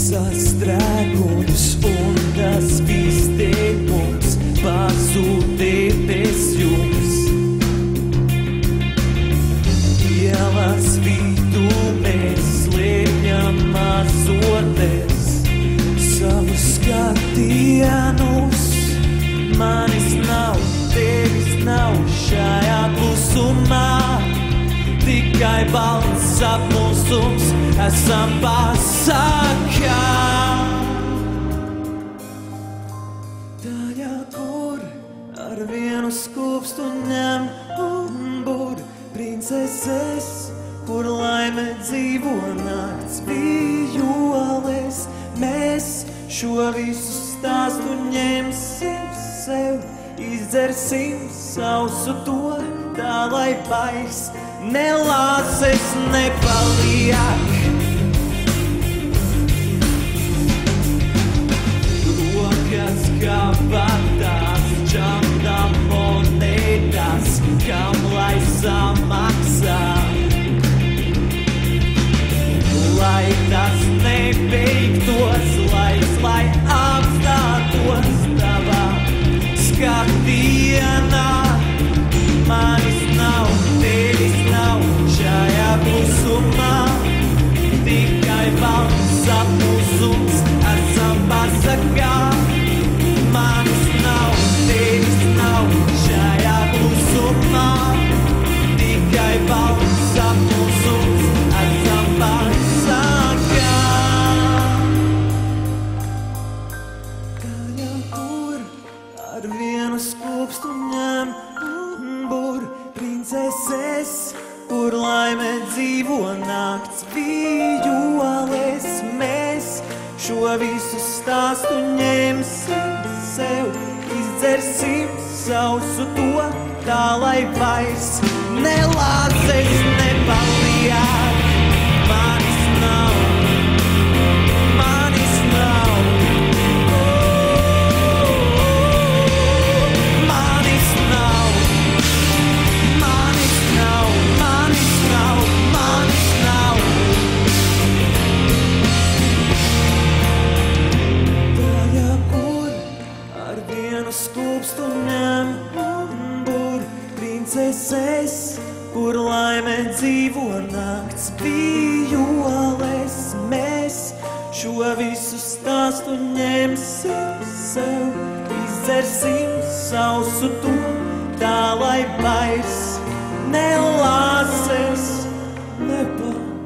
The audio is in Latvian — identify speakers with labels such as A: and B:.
A: Sastrēgumus un tas vīstē mums pazūdē bez jums. Ielas vidū mēs slēpjam mazoties savus skatienus. Manis nav, tevis nav šajā klusumā, tikai balts sapmusums esam pasakā. Tajā, kur ar vienu skūpstu ņem un bur princeses, kur laime dzīvo nakts vijoles. Mēs šo visu stāstu ņemsim sev, izdzersim sausu to, tā lai vairs nelāses nepaliek. Rokas kā vatās, čamdā monētas, kam lai samaksā. Lai tas nebeigtos, lai apstātos tavā skatienā. Manis nav, tevis nav šajā klusumā, tikai balts sapmusums esam pasakā. Manis nav, tevis nav šajā klusumā, tikai balts sapmusums esam pasakā. Tajā, kur ar vienu skūpstu ņem bur princeses, kur laime dzīvo nakts vijoles. Mēs šo visu stāstu ņemsim sev, izdzersim sausu to, tā lai vairs nelāses nepaliek. Manis nav, manis nav. Skūpstu ņem un bur princeses, kur laime dzīvo nakts vijoles. Mēs šo visu stāstu ņemsim sev, izdzersim sausu to, tā lai vairs nelāses nepaliek.